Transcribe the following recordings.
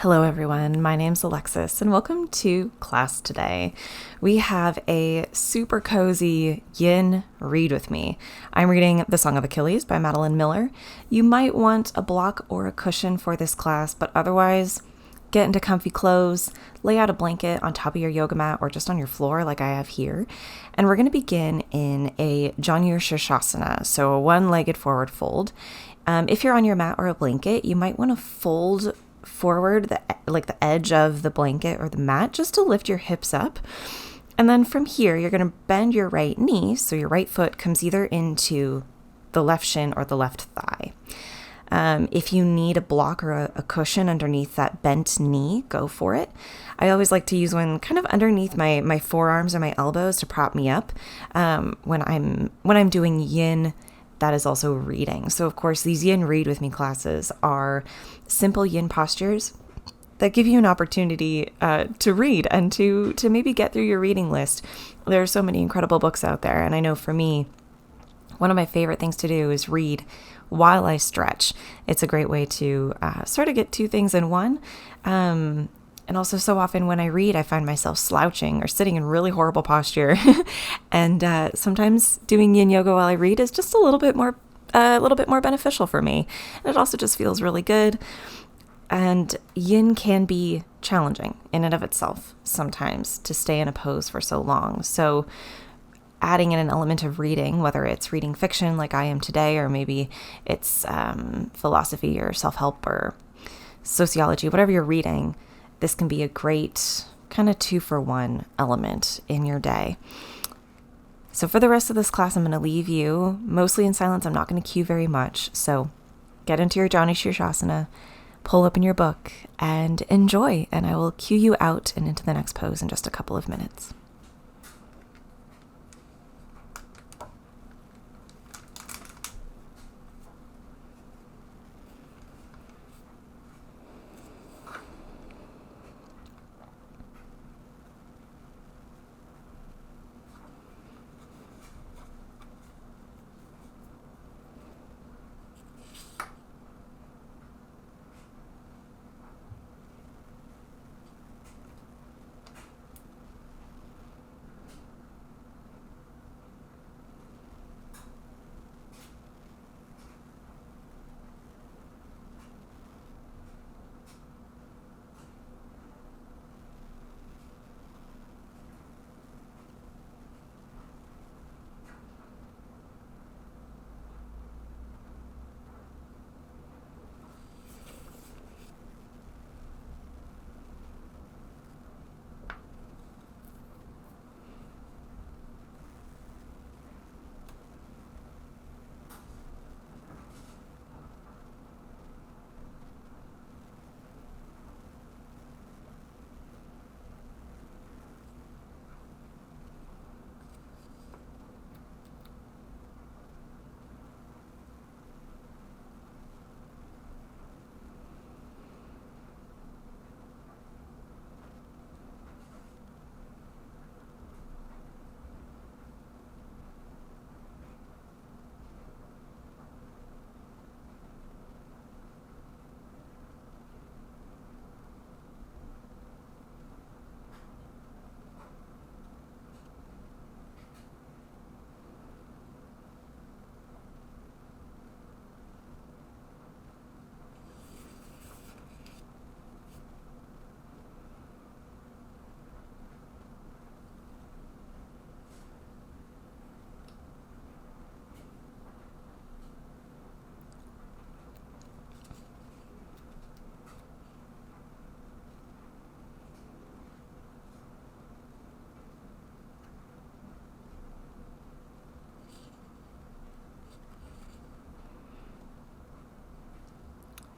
Hello everyone, my name's Alexis and welcome to class today. We have a super cozy yin read with me. I'm reading The Song of Achilles by Madeline Miller. You might want a block or a cushion for this class, but otherwise get into comfy clothes, lay out a blanket on top of your yoga mat or just on your floor like I have here. And we're going to begin in a Janu Shirshasana, so a one-legged forward fold. If you're on your mat or a blanket, you might want to fold forward the edge of the blanket or the mat just to lift your hips up. And then from here, you're going to bend your right knee so your right foot comes either into the left shin or the left thigh. If you need a block or a cushion underneath that bent knee, go for it. I always like to use one kind of underneath my forearms or my elbows to prop me up when I'm doing yin. That is also reading. So of course, these yin read with me classes are simple yin postures that give you an opportunity to read and to maybe get through your reading list. There are so many incredible books out there. And I know for me, one of my favorite things to do is read while I stretch. It's a great way to sort of get two things in one. And also so often when I read, I find myself slouching or sitting in really horrible posture. And sometimes doing yin yoga while I read is just a little bit more beneficial for me. And it also just feels really good. And yin can be challenging in and of itself sometimes to stay in a pose for so long. So adding in an element of reading, whether it's reading fiction like I am today, or maybe it's philosophy or self-help or sociology, whatever you're reading, this can be a great kind of 2-for-1 element in your day. So for the rest of this class, I'm going to leave you mostly in silence. I'm not going to cue very much. So get into your Janu Shirshasana, pull open your book, and enjoy. And I will cue you out and into the next pose in just a couple of minutes.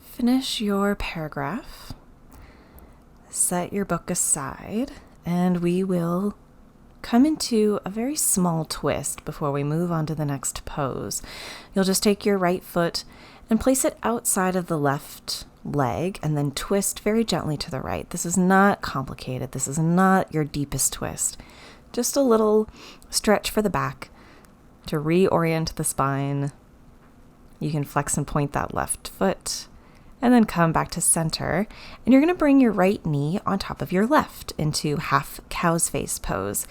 Finish your paragraph, set your book aside, and we will come into a very small twist before we move on to the next pose. You'll just take your right foot and place it outside of the left leg and then twist very gently to the right. This is not complicated. This is not your deepest twist. Just a little stretch for the back to reorient the spine. You can flex and point that left foot and then come back to center. And you're going to bring your right knee on top of your left into half cow's face pose.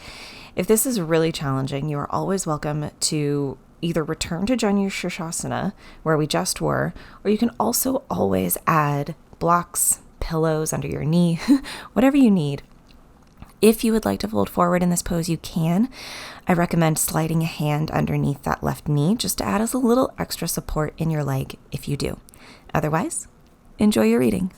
If this is really challenging, you are always welcome to either return to Janu Shirshasana, where we just were, or you can also always add blocks, pillows under your knee, whatever you need. If you would like to fold forward in this pose, you can. I recommend sliding a hand underneath that left knee just to add as a little extra support in your leg if you do. Otherwise, enjoy your reading.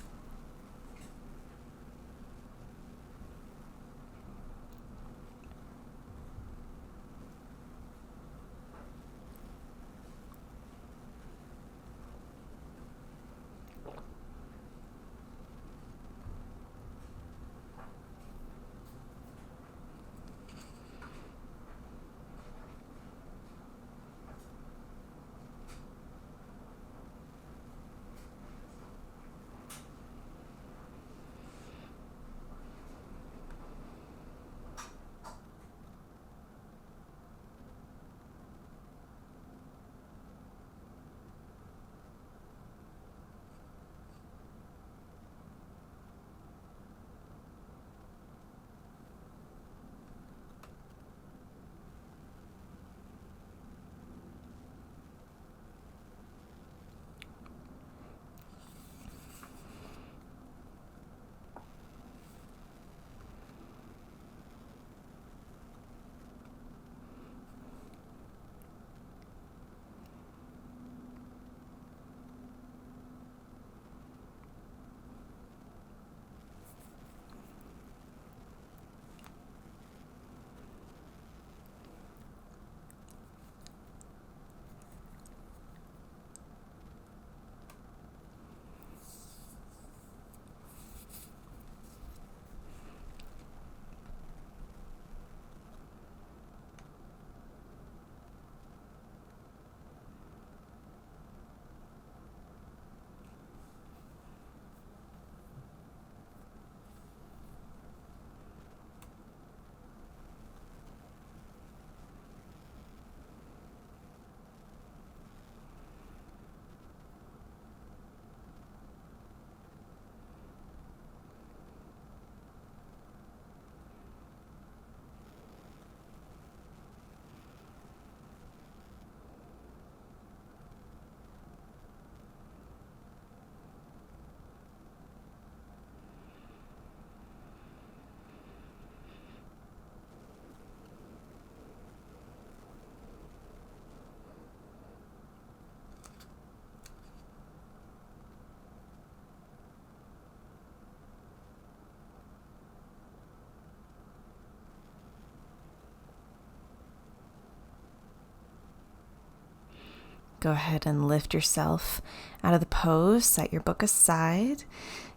Go ahead and lift yourself out of the pose, set your book aside,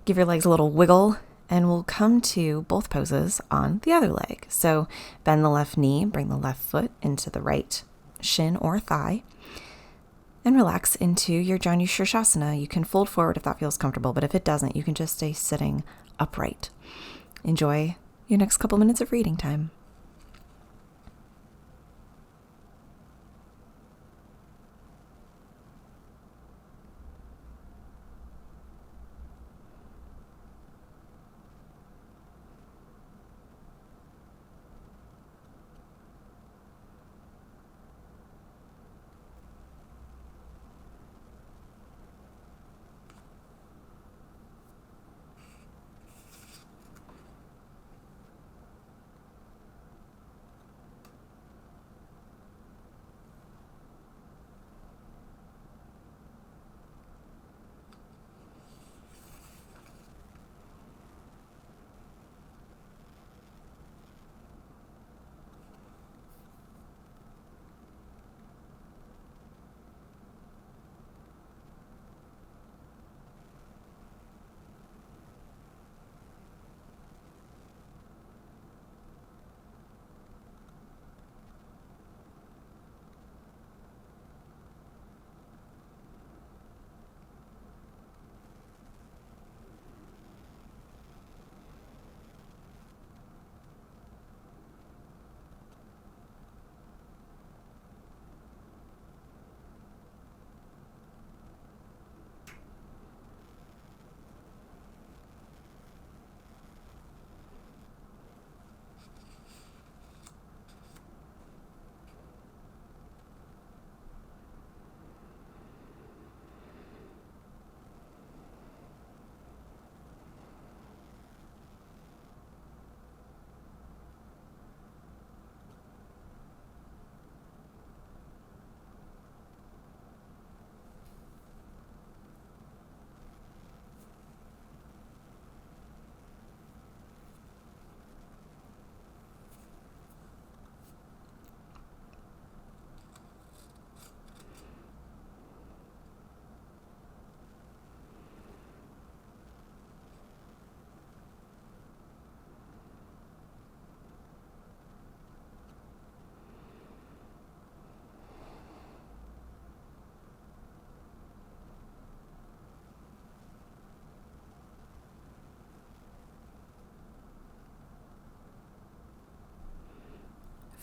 give your legs a little wiggle, and we'll come to both poses on the other leg. So bend the left knee, bring the left foot into the right shin or thigh, and relax into your Janu Shirshasana. You can fold forward if that feels comfortable, but if it doesn't, you can just stay sitting upright. Enjoy your next couple minutes of reading time.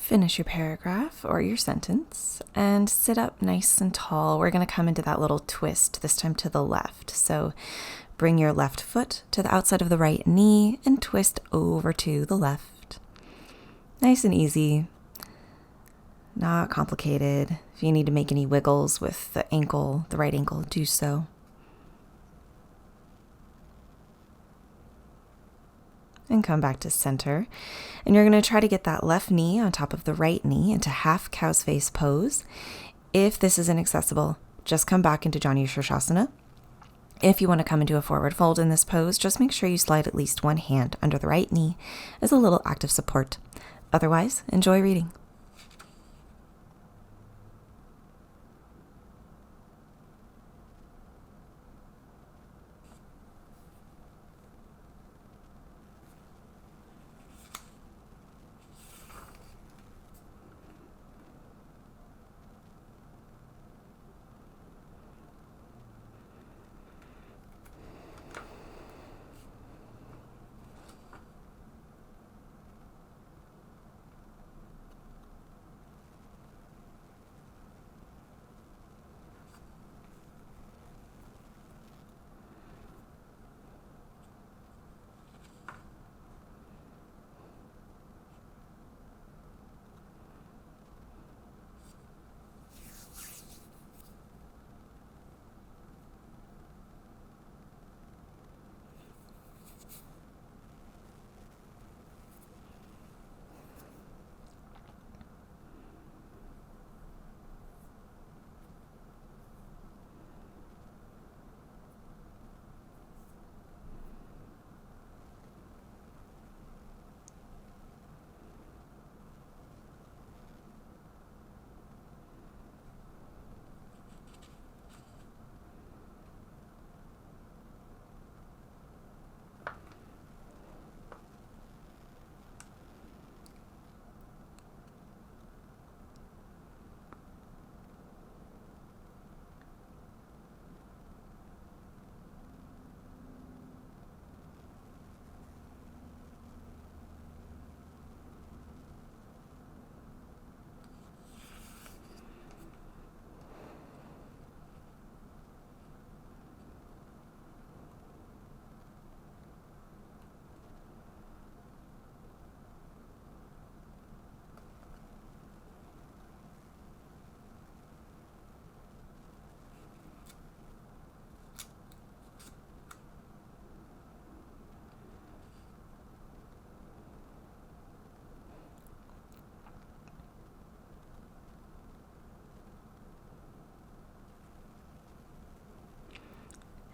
Finish your paragraph or your sentence and sit up nice and tall. We're going to come into that little twist, this time to the left. So bring your left foot to the outside of the right knee and twist over to the left. Nice and easy, not complicated. If you need to make any wiggles with the ankle, the right ankle, do so. And come back to center. And you're going to try to get that left knee on top of the right knee into half cow's face pose. If this is inaccessible, just come back into Janu Shirshasana. If you want to come into a forward fold in this pose, just make sure you slide at least one hand under the right knee as a little active support. Otherwise, enjoy reading.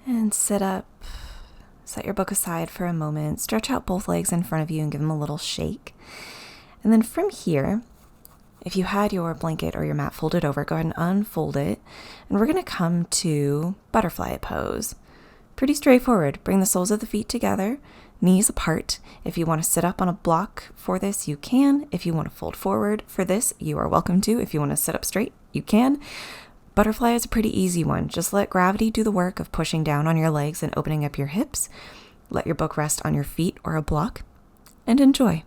And sit up, set your book aside for a moment, stretch out both legs in front of you and give them a little shake. And then from here, if you had your blanket or your mat folded over, go ahead and unfold it. And we're going to come to butterfly pose. Pretty straightforward. Bring the soles of the feet together, knees apart. If you want to sit up on a block for this, you can. If you want to fold forward for this, you are welcome to. If you want to sit up straight, you can. Butterfly is a pretty easy one. Just let gravity do the work of pushing down on your legs and opening up your hips. Let your book rest on your feet or a block, and enjoy.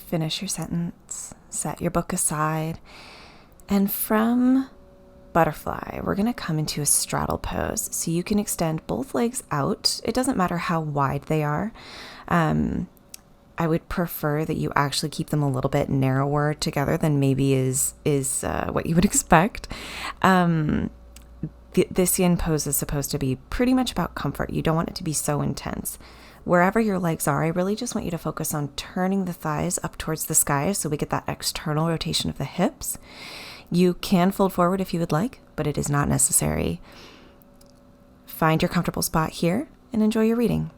finish your sentence, set your book aside, and from butterfly, we're going to come into a straddle pose. So you can extend both legs out. It doesn't matter how wide they are. I would prefer that you actually keep them a little bit narrower together than maybe is what you would expect. This yin pose is supposed to be pretty much about comfort. You don't want it to be so intense. Wherever your legs are, I really just want you to focus on turning the thighs up towards the sky so we get that external rotation of the hips. You can fold forward if you would like, but it is not necessary. Find your comfortable spot here and enjoy your reading.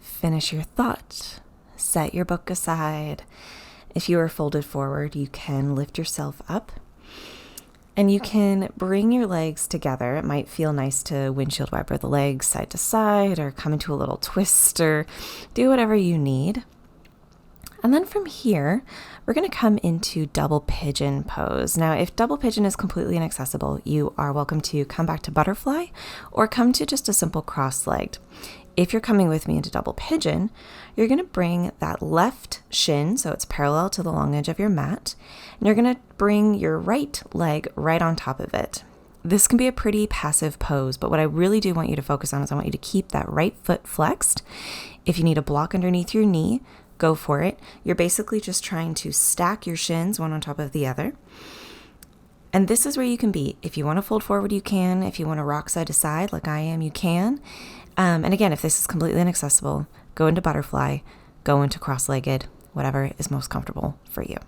Finish your thought. Set your book aside. If you are folded forward, you can lift yourself up And you can bring your legs together. It might feel nice to windshield wiper the legs side to side or come into a little twist or do whatever you need. And then from here, we're going to come into double pigeon pose. Now, if double pigeon is completely inaccessible, you are welcome to come back to butterfly or come to just a simple cross-legged. If you're coming with me into double pigeon, you're going to bring that left shin, so it's parallel to the long edge of your mat, and you're going to bring your right leg right on top of it. This can be a pretty passive pose, but what I really do want you to focus on is I want you to keep that right foot flexed. If you need a block underneath your knee, go for it. You're basically just trying to stack your shins one on top of the other. And this is where you can be. If you want to fold forward, you can. If you want to rock side to side like I am, you can. And again, if this is completely inaccessible, go into butterfly, go into cross-legged, whatever is most comfortable for you.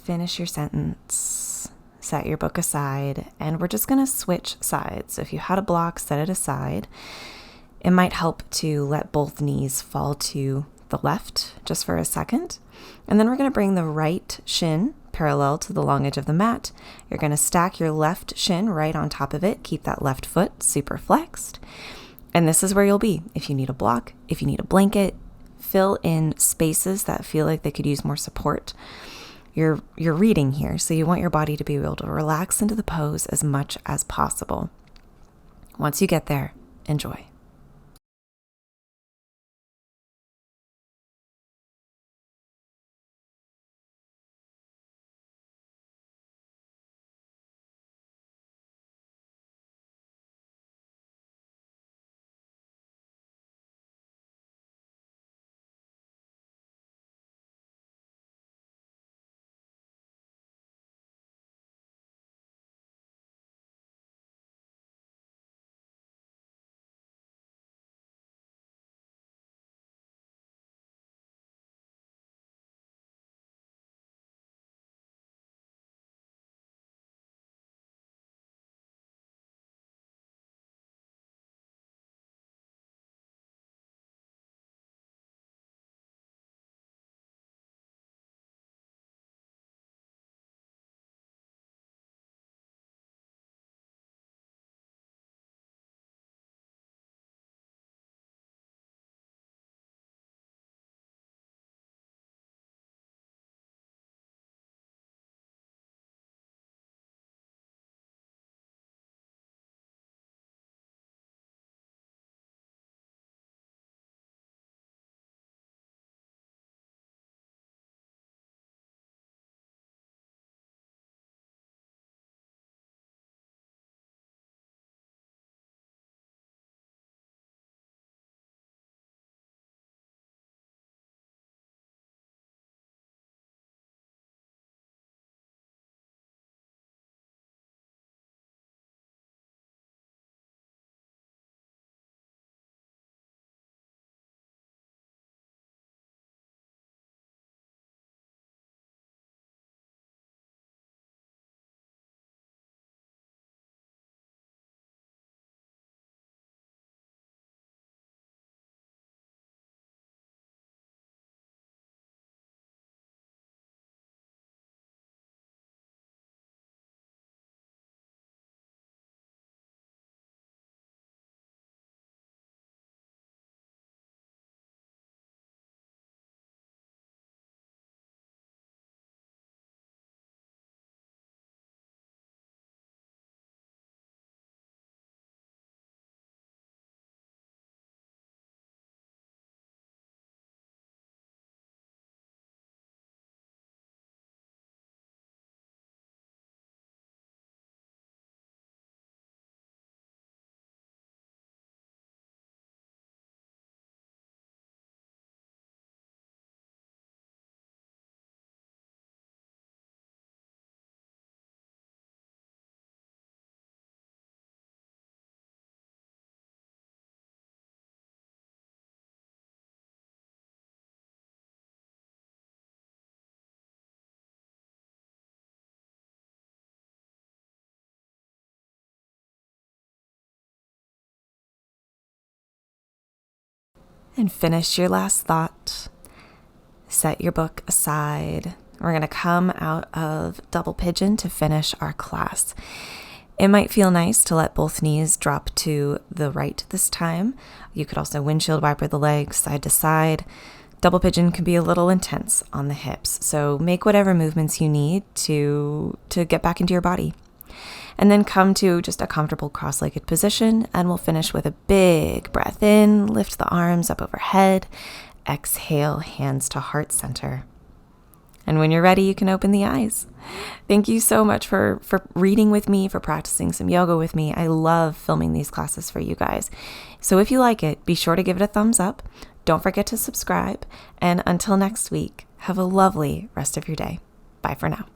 Finish your sentence, set your book aside, and we're just going to switch sides. So if you had a block, set it aside. It might help to let both knees fall to the left just for a second. And then we're going to bring the right shin parallel to the long edge of the mat. You're going to stack your left shin right on top of it. Keep that left foot super flexed. And this is where you'll be. If you need a block, if you need a blanket, fill in spaces that feel like they could use more support. You're reading here, so you want your body to be able to relax into the pose as much as possible. Once you get there, enjoy. And finish your last thought. Set your book aside. We're going to come out of double pigeon to finish our class. It might feel nice to let both knees drop to the right this time. You could also windshield wiper the legs side to side. Double pigeon can be a little intense on the hips, so make whatever movements you need to get back into your body. And then come to just a comfortable cross-legged position, and we'll finish with a big breath in, lift the arms up overhead, exhale, hands to heart center. And when you're ready, you can open the eyes. Thank you so much for reading with me, for practicing some yoga with me. I love filming these classes for you guys. So if you like it, be sure to give it a thumbs up. Don't forget to subscribe. And until next week, have a lovely rest of your day. Bye for now.